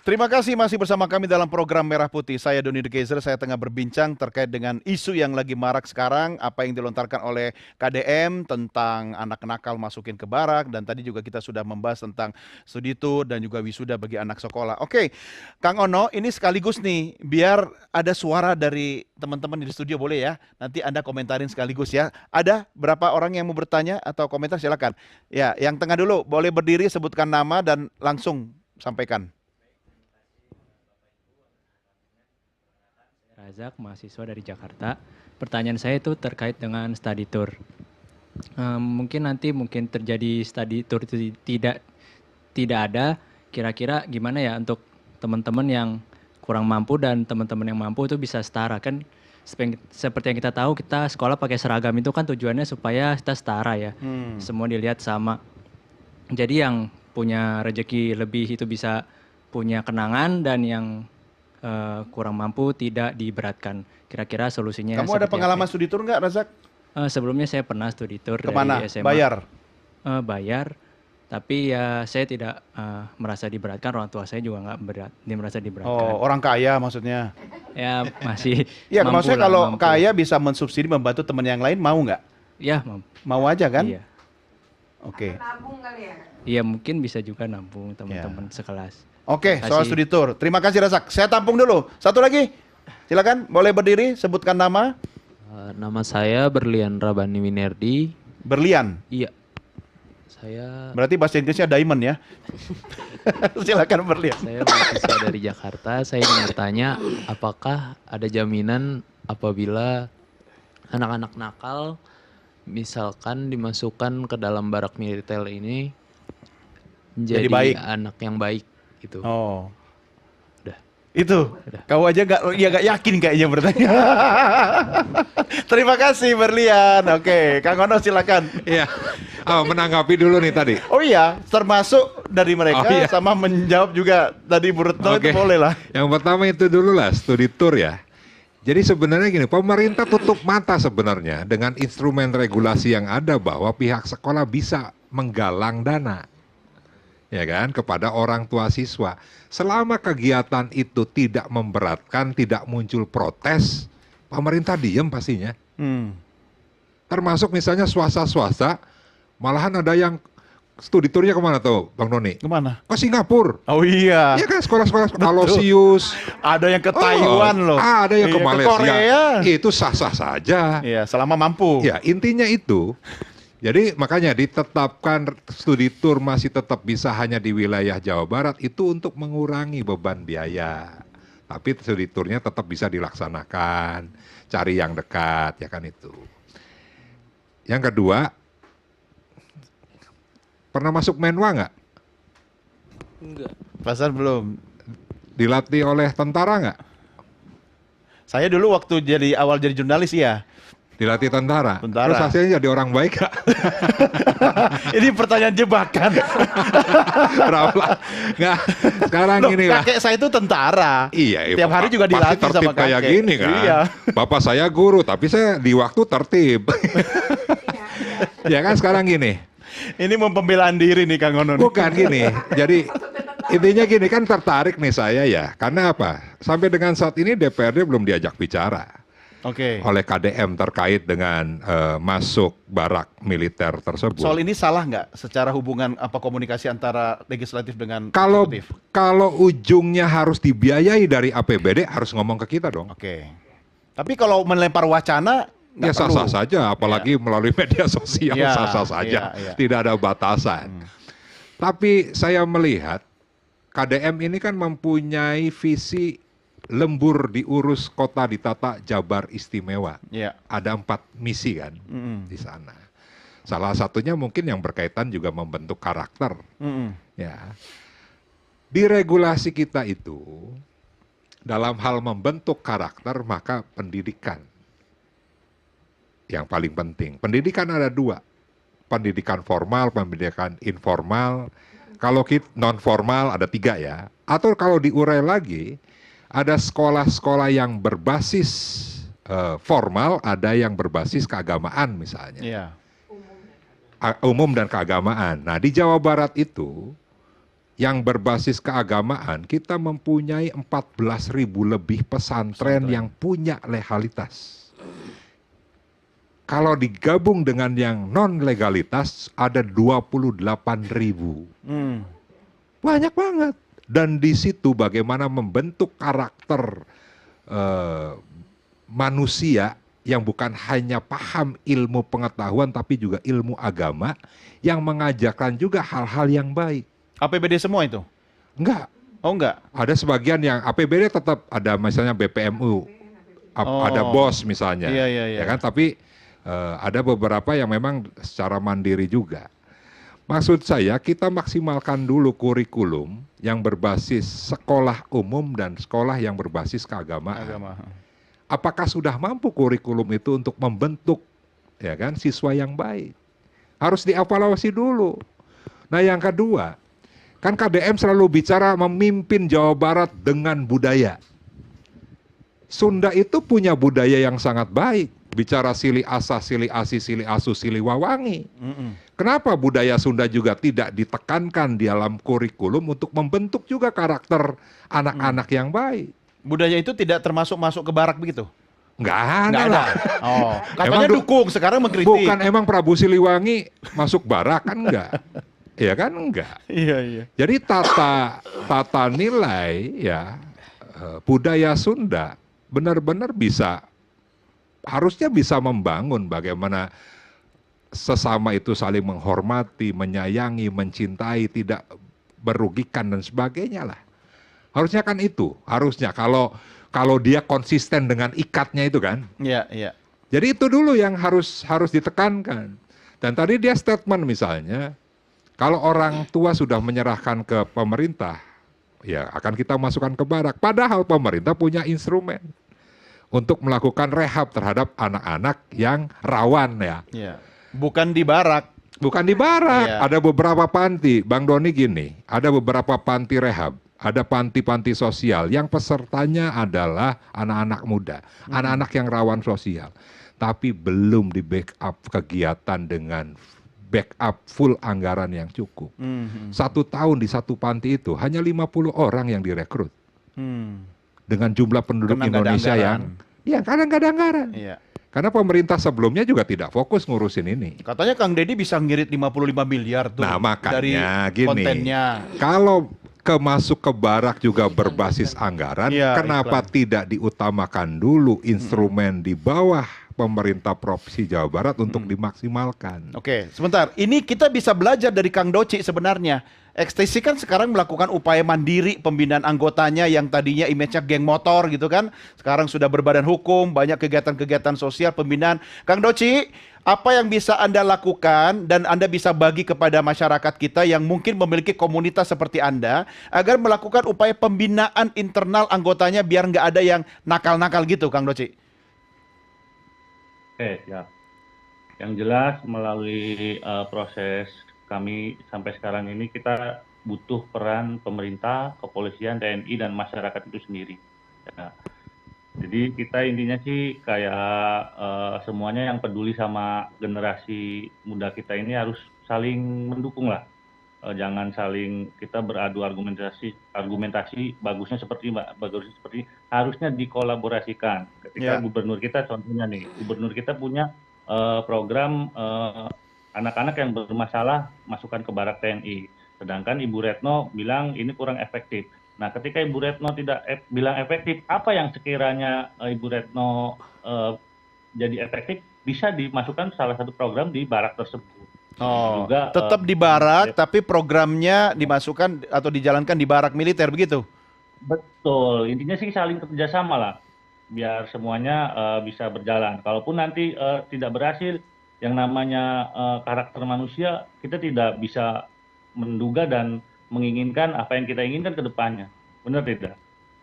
Terima kasih masih bersama kami dalam program Merah Putih. Saya Doni De Keyser, saya tengah berbincang terkait dengan isu yang lagi marak sekarang, apa yang dilontarkan oleh KDM tentang anak nakal masukin ke barak, dan tadi juga kita sudah membahas tentang studi tour dan juga wisuda bagi anak sekolah. Oke, Kang Ono, ini sekaligus nih, biar ada suara dari teman-teman di studio, boleh ya? Nanti Anda komentarin sekaligus ya. Ada berapa orang yang mau bertanya atau komentar, silakan. Ya, yang tengah dulu, boleh berdiri, sebutkan nama dan langsung sampaikan. Razak, mahasiswa dari Jakarta. Pertanyaan saya itu terkait dengan study tour. Mungkin terjadi study tour itu tidak ada. Kira-kira gimana ya untuk teman-teman yang kurang mampu dan teman-teman yang mampu itu bisa setara kan? Seperti yang kita tahu, kita sekolah pakai seragam itu kan tujuannya supaya kita setara ya. Semua dilihat sama. Jadi yang punya rezeki lebih itu bisa punya kenangan, dan yang kurang mampu tidak diberatkan. Kira-kira solusinya Kamu ada pengalaman studi tour nggak, Razak? Sebelumnya saya pernah studi tour Kemana? dari SMA. Bayar? Bayar, tapi ya saya tidak merasa diberatkan, orang tua saya juga nggak merasa diberatkan. Oh, orang kaya maksudnya? Ya masih Iya, mampu maksudnya lah, kalau mampu. kaya bisa mensubsidi membantu teman yang lain, mau nggak? Ya mampu. Mau aja kan? Iya. Oke. Nabung kali ya? Iya mungkin bisa juga nabung teman-teman sekelas. Oke, Terima soal kasih. studi tour. Terima kasih Razak. Saya tampung dulu. Satu lagi. Silakan, boleh berdiri, sebutkan nama. Nama saya Berlian Rabani Winerdi. Berlian. Iya. Saya Berarti bahasa Inggrisnya diamond ya. Silakan Berlian. mahasiswa dari Jakarta. Saya ingin bertanya, apakah ada jaminan apabila anak-anak nakal misalkan dimasukkan ke dalam barak militer ini Jadi menjadi baik. anak yang baik gitu. Oh. Udah. Itu. Kau aja gak yakin kayaknya bertanya. Terima kasih Berlian. Oke, Kang Ono silakan. Iya. Menanggapi dulu nih tadi. Oh iya, termasuk dari mereka Oh iya. sama menjawab juga tadi Bu Retno itu Oke. boleh lah. Yang pertama itu dulu lah, studi tour ya. Jadi sebenarnya gini, pemerintah tutup mata sebenarnya dengan instrumen regulasi yang ada bahwa pihak sekolah bisa menggalang dana, ya kan, kepada orang tua siswa. Selama kegiatan itu tidak memberatkan, tidak muncul protes, pemerintah diem pastinya. Termasuk misalnya swasta-swasta, malahan ada yang studi tournya kemana tuh Bang Noni? Kemana? Ke Singapura. Oh iya. Iya kan, sekolah-sekolah Betul. Alosius. Ada yang ke Taiwan loh. Ada yang ke Iya, Malaysia. Korea. Itu sah-sah saja. Iya, selama mampu. Ya, intinya itu. Jadi makanya ditetapkan studi tour masih tetap bisa hanya di wilayah Jawa Barat itu untuk mengurangi beban biaya. Tapi studi tournya tetap bisa dilaksanakan, cari yang dekat, ya kan itu. Yang kedua, pernah masuk menwa nggak? Enggak. Pasar belum. Dilatih oleh tentara nggak? Saya dulu waktu awal jadi jurnalis ya. Dilatih tentara. Tentara. Terus hasilnya jadi orang baik nggak? Ini pertanyaan jebakan. Berapa? Nggak. Sekarang Loh, gini lah. kakek saya itu tentara. Iya, Tiap hari juga pasti dilatih tertib sama kayak kakek. gini kan. Iya. Bapak saya guru, tapi saya di waktu tertib. Ya kan sekarang gini. Ini mau pembelaan diri nih Kang Ono. Bukan gini. Jadi intinya gini, kan tertarik nih saya ya. Karena apa? Sampai dengan saat ini DPRD belum diajak bicara Oke. oleh KDM terkait dengan masuk barak militer tersebut. Soal ini salah nggak secara hubungan apa komunikasi antara legislatif dengan Kalau eksekutif? kalau ujungnya harus dibiayai dari APBD, harus ngomong ke kita dong. Oke. Tapi kalau melempar wacana nggak Ya sah-sah perlu. saja, apalagi melalui media sosial Ya, sah-sah saja, iya. tidak ada batasan. Tapi saya melihat KDM ini kan mempunyai visi lembur diurus kota ditata Jabar istimewa. Iya. Ada 4 misi kan di sana. Salah satunya mungkin yang berkaitan juga membentuk karakter. Ya, di regulasi kita itu dalam hal membentuk karakter maka pendidikan yang paling penting. Pendidikan ada 2, pendidikan formal, pendidikan informal. Kalau non formal ada 3 ya. Atau kalau diurai lagi, ada sekolah-sekolah yang berbasis formal, ada yang berbasis keagamaan misalnya. Iya. Umum dan keagamaan. Nah di Jawa Barat itu yang berbasis keagamaan, kita mempunyai 14.000 lebih pesantren yang punya legalitas. Kalau digabung dengan yang non-legalitas, ada 28.000. Banyak banget. Dan di situ bagaimana membentuk karakter manusia yang bukan hanya paham ilmu pengetahuan, tapi juga ilmu agama, yang mengajarkan juga hal-hal yang baik. APBD semua itu? Enggak. Oh enggak? Ada sebagian yang APBD tetap ada, misalnya BPMU, ada BOS misalnya, Iya, iya, iya. ya kan? Tapi ada beberapa yang memang secara mandiri juga. Maksud saya kita maksimalkan dulu kurikulum yang berbasis sekolah umum dan sekolah yang berbasis keagamaan. Agama. Apakah sudah mampu kurikulum itu untuk membentuk, ya kan, siswa yang baik? Harus dievaluasi dulu. Nah, yang kedua, kan KDM selalu bicara memimpin Jawa Barat dengan budaya. Sunda itu punya budaya yang sangat baik. Bicara sili asah, sili asi, sili asu, sili wawangi. Kenapa budaya Sunda juga tidak ditekankan di dalam kurikulum untuk membentuk juga karakter anak-anak yang baik? Budaya itu tidak termasuk masuk ke barak begitu? Nggak ada Nggak ada. lah. Oh, katanya Emang dukung, sekarang mengkritik. Bukan emang Prabu Siliwangi masuk barak kan enggak? Ya kan enggak. Iya, iya. Jadi tata nilai ya budaya Sunda benar-benar harusnya bisa membangun bagaimana sesama itu saling menghormati, menyayangi, mencintai, tidak merugikan dan sebagainya lah. Harusnya kan itu, harusnya kalau dia konsisten dengan ikatnya itu kan. Iya, iya. Jadi itu dulu yang harus ditekankan. Dan tadi dia statement misalnya, kalau orang tua sudah menyerahkan ke pemerintah, ya akan kita masukkan ke barak. Padahal pemerintah punya instrumen untuk melakukan rehab terhadap anak-anak yang rawan ya. Iya. Bukan di barak. Bukan di barak, Iya. ada beberapa panti. Bang Doni gini, ada beberapa panti rehab, ada panti-panti sosial yang pesertanya adalah anak-anak muda, anak-anak yang rawan sosial. Tapi belum di backup kegiatan dengan backup full anggaran yang cukup. 1 tahun di satu panti itu hanya 50 orang yang direkrut. Dengan jumlah penduduk Karena nggak ada Indonesia anggaran. kadang nggak ada anggaran. Iya. Karena pemerintah sebelumnya juga tidak fokus ngurusin ini. Katanya Kang Deddy bisa ngirit 55 miliar tuh Nah makanya dari gini, kontennya. kalau masuk ke barak juga berbasis anggaran, Iya, kenapa tidak diutamakan dulu instrumen di bawah pemerintah Provinsi Jawa Barat untuk dimaksimalkan? Oke, sebentar. Ini kita bisa belajar dari Kang Doci sebenarnya. XTC kan sekarang melakukan upaya mandiri pembinaan anggotanya yang tadinya image-nya geng motor gitu kan. Sekarang sudah berbadan hukum, banyak kegiatan-kegiatan sosial pembinaan. Kang Doci, apa yang bisa Anda lakukan dan Anda bisa bagi kepada masyarakat kita yang mungkin memiliki komunitas seperti Anda agar melakukan upaya pembinaan internal anggotanya biar nggak ada yang nakal-nakal gitu, Kang Doci? Oke, ya. Yang jelas melalui proses kami sampai sekarang ini kita butuh peran pemerintah, kepolisian, TNI, dan masyarakat itu sendiri. Ya. Jadi kita intinya sih kayak semuanya yang peduli sama generasi muda kita ini harus saling mendukung lah. Jangan saling kita beradu argumentasi bagusnya seperti harusnya dikolaborasikan. Ketika gubernur kita contohnya nih, gubernur kita punya program anak-anak yang bermasalah masukkan ke barak TNI. Sedangkan Ibu Retno bilang ini kurang efektif. Nah, ketika Ibu Retno tidak bilang efektif, apa yang sekiranya Ibu Retno jadi efektif bisa dimasukkan salah satu program di barak tersebut. Oh, juga tetap di barak, tapi programnya dimasukkan atau dijalankan di barak militer begitu? Betul, intinya sih saling kerjasama lah, biar semuanya bisa berjalan. Kalaupun nanti tidak berhasil, yang namanya karakter manusia, kita tidak bisa menduga dan menginginkan apa yang kita inginkan ke depannya. Benar tidak?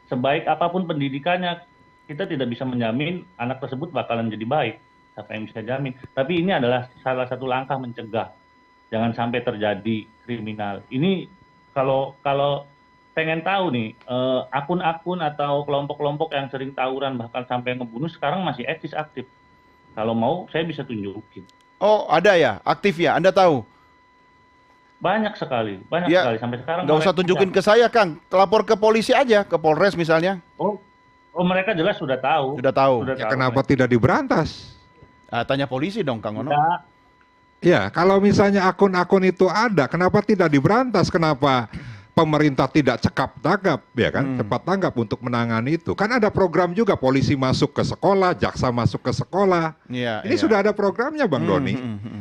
Sebaik apapun pendidikannya, kita tidak bisa menjamin anak tersebut bakalan jadi baik. Siapa yang bisa jamin? Tapi ini adalah salah satu langkah mencegah. Jangan sampai terjadi kriminal. Ini kalau pengen tahu nih, akun-akun atau kelompok-kelompok yang sering tawuran bahkan sampai ngebunuh sekarang masih eksis aktif. Kalau mau, saya bisa tunjukin. Oh, ada ya, aktif ya, Anda tahu? Banyak sekali Ya, sampai sekarang nggak usah mereka tunjukin ke saya, Kang. Lapor ke polisi aja, ke Polres misalnya. oh, mereka jelas sudah tahu. Sudah tahu. Sudah Ya tahu. kenapa tidak diberantas? Tanya polisi dong, Kang Ono. Tidak. Ya, kalau misalnya akun-akun itu ada, kenapa tidak diberantas? Kenapa pemerintah tidak cekap tanggap, ya kan? Cepat tanggap untuk menangani itu. Kan ada program juga, polisi masuk ke sekolah, jaksa masuk ke sekolah. Iya, Ini iya. sudah ada programnya, Bang Doni.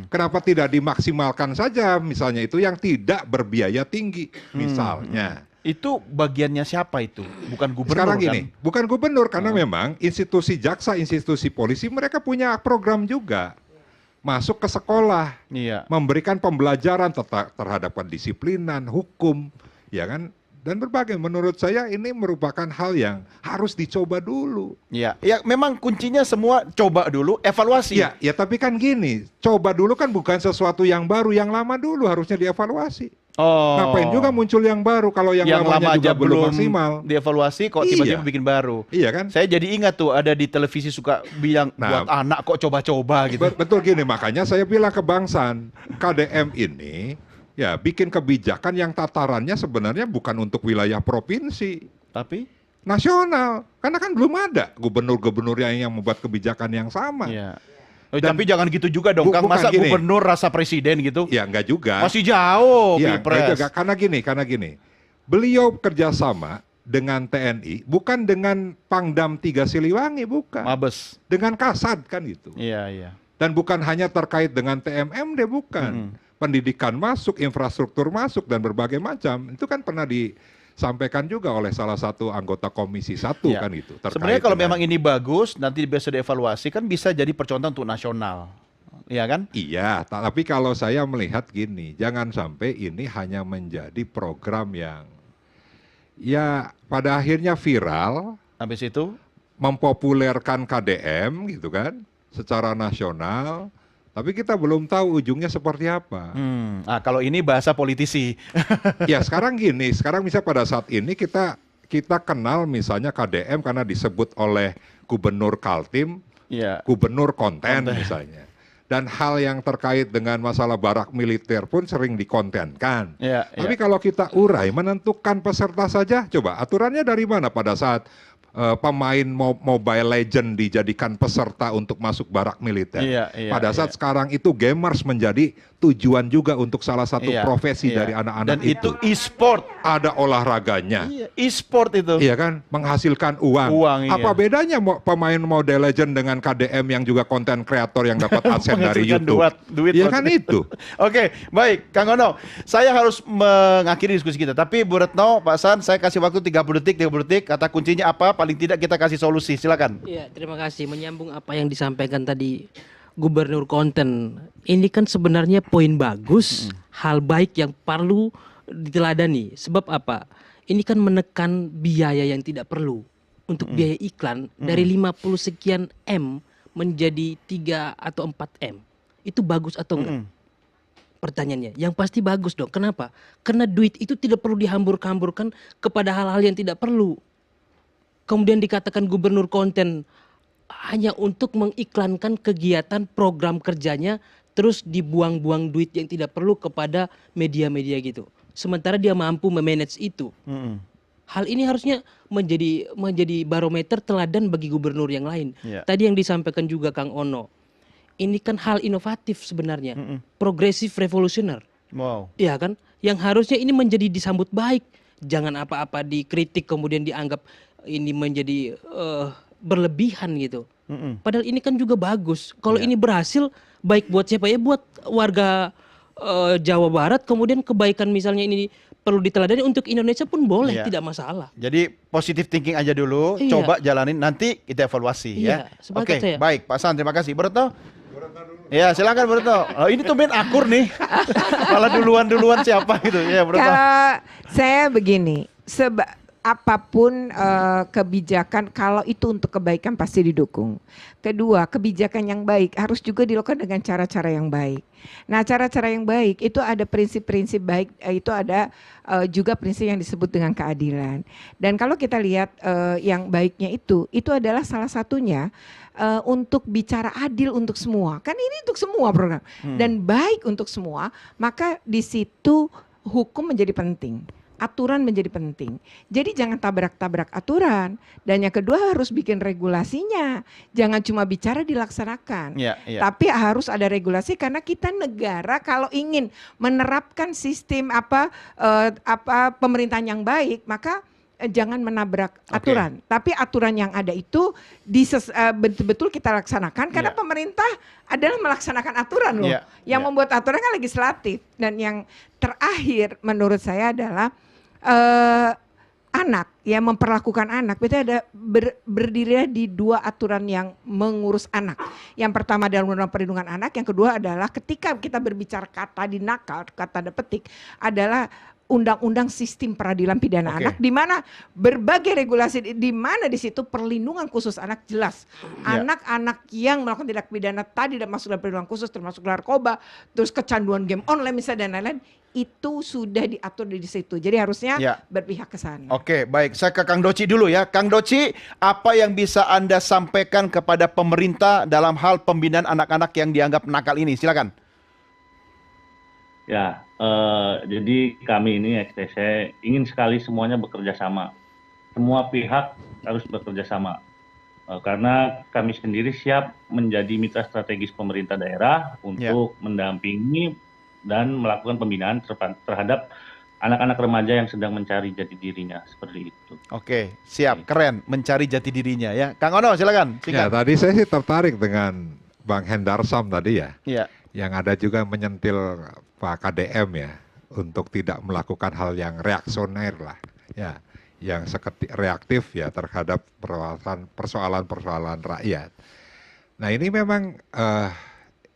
Kenapa tidak dimaksimalkan saja, misalnya itu yang tidak berbiaya tinggi, misalnya. Itu bagiannya siapa itu? Bukan gubernur Sekarang kan? gini, bukan gubernur karena memang institusi jaksa, institusi polisi mereka punya program juga. Masuk ke sekolah, Iya. memberikan pembelajaran terhadap pendisiplinan, hukum, ya kan? Dan berbagai, menurut saya ini merupakan hal yang harus dicoba dulu. Iya. Ya, memang kuncinya semua coba dulu, evaluasi. Ya tapi kan gini, coba dulu kan bukan sesuatu yang baru, yang lama dulu harusnya dievaluasi. Oh. Ngapain juga muncul yang baru kalau yang lamanya lama juga aja belum maksimal. dievaluasi kok Iya. tiba-tiba bikin baru. Iya kan? Saya jadi ingat tuh ada di televisi suka bilang Nah, buat anak kok coba-coba gitu. Betul gini, makanya saya bilang ke Bang San, KDM ini ya bikin kebijakan yang tatarannya sebenarnya bukan untuk wilayah provinsi, Tapi nasional. Karena kan belum ada gubernur-gubernur yang membuat kebijakan yang sama. ya. Oh, Dan- tapi jangan gitu juga dong, Kang. Bukan Masa gini. gubernur rasa presiden gitu? Ya enggak juga. Masih jauh Ya, Pilpres. enggak, karena gini. Beliau kerjasama dengan TNI, bukan dengan Pangdam 3 Siliwangi, bukan. Mabes. Dengan Kasad kan gitu. Iya, iya. Dan bukan hanya terkait dengan TMMD, bukan. Pendidikan masuk, infrastruktur masuk, dan berbagai macam. Itu kan pernah disampaikan juga oleh salah satu anggota Komisi 1 Iya. kan itu. terkait Sebenarnya kalau dengan- memang ini bagus, nanti bisa dievaluasi kan bisa jadi percontohan untuk nasional. Iya kan? Iya, tapi kalau saya melihat gini, jangan sampai ini hanya menjadi program yang ya pada akhirnya viral, Habis itu, mempopulerkan KDM gitu kan, secara nasional, tapi kita belum tahu ujungnya seperti apa. kalau ini bahasa politisi. Ya sekarang gini, sekarang misalnya pada saat ini kita kenal misalnya KDM karena disebut oleh Gubernur Kaltim, Iya. Gubernur konten misalnya. Dan hal yang terkait dengan masalah barak militer pun sering dikontenkan. Iya, Tapi iya. kalau kita urai, menentukan peserta saja, coba aturannya dari mana pada saat pemain Mobile Legend dijadikan peserta untuk masuk barak militer. Iya, iya, Pada saat iya. sekarang itu gamers menjadi tujuan juga untuk salah satu Iya, profesi iya. dari anak-anak Dan itu e-sport. Ada olahraganya. Iya, e-sport itu. Iya kan, menghasilkan uang. Uang, iya. Apa bedanya pemain Mobile Legend dengan KDM yang juga konten kreator yang dapat adsense dari Menghasilkan YouTube? duit Iya kan maksudnya. itu. Oke, baik, Kang Ono. Saya harus mengakhiri diskusi kita. Tapi Bu Retno, Pak San, saya kasih waktu 30 detik. Kata kuncinya apa? Paling tidak kita kasih solusi. Silakan. Iya, terima kasih. Menyambung apa yang disampaikan tadi Gubernur konten. Ini kan sebenarnya poin bagus, hal baik yang perlu diteladani. Sebab apa? Ini kan menekan biaya yang tidak perlu. Untuk biaya iklan dari 50 sekian M menjadi 3 atau 4 M. Itu bagus atau enggak? Pertanyaannya, yang pasti bagus dong. Kenapa? Karena duit itu tidak perlu dihambur-hamburkan kepada hal-hal yang tidak perlu. Kemudian dikatakan gubernur konten hanya untuk mengiklankan kegiatan program kerjanya, terus dibuang-buang duit yang tidak perlu kepada media-media gitu. Sementara dia mampu memanage itu. Hal ini harusnya menjadi barometer teladan bagi gubernur yang lain. Iya. Tadi yang disampaikan juga Kang Ono, ini kan hal inovatif sebenarnya, progresif revolusioner. Wow. Iya kan? Yang harusnya ini menjadi disambut baik. Jangan apa-apa dikritik kemudian dianggap ini menjadi berlebihan gitu. Padahal ini kan juga bagus. Kalau ini berhasil, baik buat siapa ya? Buat warga Jawa Barat. Kemudian kebaikan misalnya ini perlu diteladani untuk Indonesia pun boleh, Iya. tidak masalah. Jadi positive thinking aja dulu, Iya. coba jalanin, nanti kita evaluasi Iya, ya. sepakat Oke, saya. baik Pak San, terima kasih. Bu Retno? Ya, silakan Bu Retno. Oh, ini tuh main akur nih. Malah duluan siapa gitu. Ya, Bu Retno. Kalau saya begini, apapun kebijakan kalau itu untuk kebaikan pasti didukung. Kedua, kebijakan yang baik harus juga dilakukan dengan cara-cara yang baik. Nah, cara-cara yang baik itu ada prinsip-prinsip baik, itu ada juga prinsip yang disebut dengan keadilan. Dan kalau kita lihat yang baiknya itu adalah salah satunya untuk bicara adil untuk semua. Kan ini untuk semua program dan baik untuk semua, maka di situ hukum menjadi penting. Aturan menjadi penting. Jadi jangan tabrak-tabrak aturan. Dan yang kedua harus bikin regulasinya. Jangan cuma bicara dilaksanakan. Tapi harus ada regulasi karena kita negara kalau ingin menerapkan sistem pemerintahan yang baik, maka jangan menabrak aturan. Tapi aturan yang ada itu betul-betul kita laksanakan karena pemerintah adalah melaksanakan aturan loh. Yang membuat aturan kan legislatif. Dan yang terakhir menurut saya adalah anak, ya, memperlakukan anak itu ada berdiri di dua aturan yang mengurus anak. Yang pertama adalah Undang-Undang Perlindungan Anak, yang kedua adalah ketika kita berbicara kata dinakal, kata tanda petik adalah Undang-Undang Sistem Peradilan Pidana Anak, di mana berbagai regulasi, di mana di situ perlindungan khusus anak jelas. Anak-anak yang melakukan tindak pidana tadi dan masuk dalam perlindungan khusus, termasuk narkoba, terus kecanduan game online misalnya dan lain-lain, itu sudah diatur di situ. Jadi harusnya berpihak ke sana. Oke, baik. Saya ke Kang Doci dulu ya. Kang Doci, apa yang bisa Anda sampaikan kepada pemerintah dalam hal pembinaan anak-anak yang dianggap nakal ini? Silakan. Ya, jadi kami ini XTC ingin sekali semuanya bekerja sama. Semua pihak harus bekerja sama. Karena kami sendiri siap menjadi mitra strategis pemerintah daerah untuk mendampingi dan melakukan pembinaan terhadap anak-anak remaja yang sedang mencari jati dirinya, seperti itu. Oke, siap, keren, mencari jati dirinya ya. Kang Ono, silakan. Ya, tadi saya sih tertarik dengan Bang Hendarsam tadi ya. Iya. Yang ada juga menyentil Pak KDM ya, untuk tidak melakukan hal yang reaksioner lah, ya, yang reaktif ya terhadap persoalan-persoalan rakyat. Nah ini memang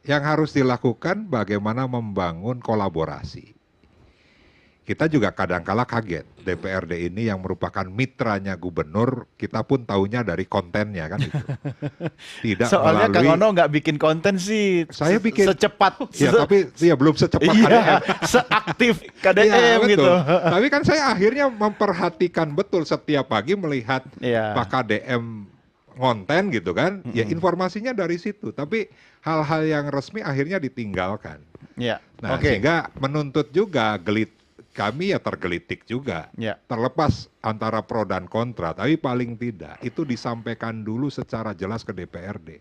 yang harus dilakukan bagaimana membangun kolaborasi. Kita juga kadang-kala kaget, DPRD ini yang merupakan mitranya gubernur, kita pun taunya dari kontennya kan itu. Tidak soalnya melalui, Kang Ono nggak bikin konten sih. Saya bikin secepat. Ya tapi ya belum secepat KDM. Seaktif KDM Ya, gitu. Tapi kan saya akhirnya memperhatikan betul setiap pagi melihat Pak KDM ngonten gitu kan. Ya informasinya dari situ. Tapi hal-hal yang resmi akhirnya ditinggalkan. Nah sehingga menuntut juga kami ya tergelitik juga, terlepas antara pro dan kontra, tapi paling tidak itu disampaikan dulu secara jelas ke DPRD.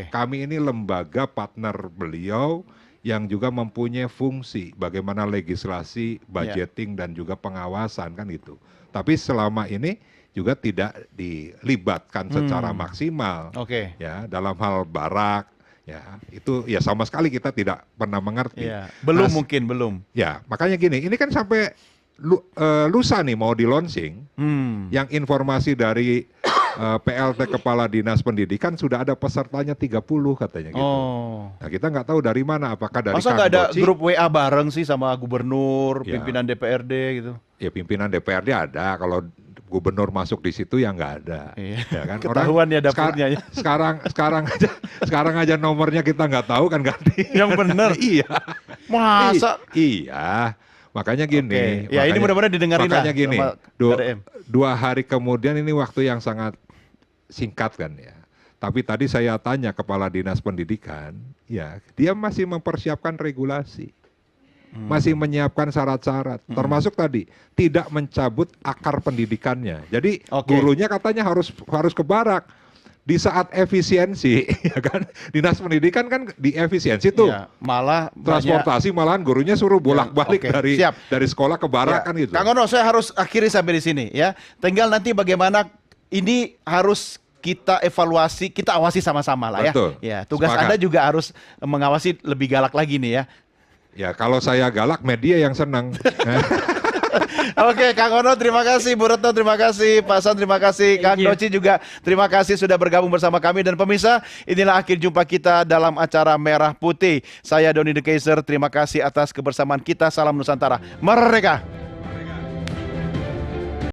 Kami ini lembaga partner beliau yang juga mempunyai fungsi bagaimana legislasi, budgeting dan juga pengawasan kan itu. Tapi selama ini juga tidak dilibatkan secara maksimal, ya dalam hal barak. Ya, itu ya sama sekali kita tidak pernah mengerti. Belum mungkin, belum. Ya, makanya gini, ini kan sampai lusa nih mau di launching, yang informasi dari PLT Kepala Dinas Pendidikan sudah ada pesertanya 30 katanya gitu. Nah kita nggak tahu dari mana, apakah dari Masa nggak ada grup WA bareng sih sama gubernur, pimpinan DPRD gitu? Ya pimpinan DPRD ada, kalau gubernur masuk di situ ya nggak ada. Ya kan? Ketahuan ya dapurnya. Sekarang aja nomornya kita nggak tahu kan ganti. Yang benar. Iya. Masa? Iya. Makanya gini. Ya ini mudah-mudahan didengarin makanya lah. Gini. 2 hari kemudian ini waktu yang sangat singkat kan ya. Tapi tadi saya tanya Kepala Dinas Pendidikan, ya dia masih mempersiapkan regulasi. Masih menyiapkan syarat-syarat, termasuk tadi tidak mencabut akar pendidikannya. Jadi gurunya katanya harus ke barak. Di saat efisiensi, ya kan, Dinas Pendidikan kan di efisiensi tuh, malah transportasi malahan gurunya suruh bolak-balik dari sekolah ke barak kan gitu. Kang Ono, saya harus akhiri sampai di sini ya. Tinggal nanti bagaimana ini harus kita evaluasi, kita awasi sama-sama lah ya. Betul. Ya, tugas Anda juga harus mengawasi lebih galak lagi nih ya. Ya kalau saya galak media yang senang. Oke, Kang Ono terima kasih, Bu Retno terima kasih, Pak San terima kasih, Kang Doci juga terima kasih sudah bergabung bersama kami. Dan pemirsa, inilah akhir jumpa kita dalam acara Merah Putih. Saya Doni The Kaiser, terima kasih atas kebersamaan kita. Salam Nusantara Merdeka.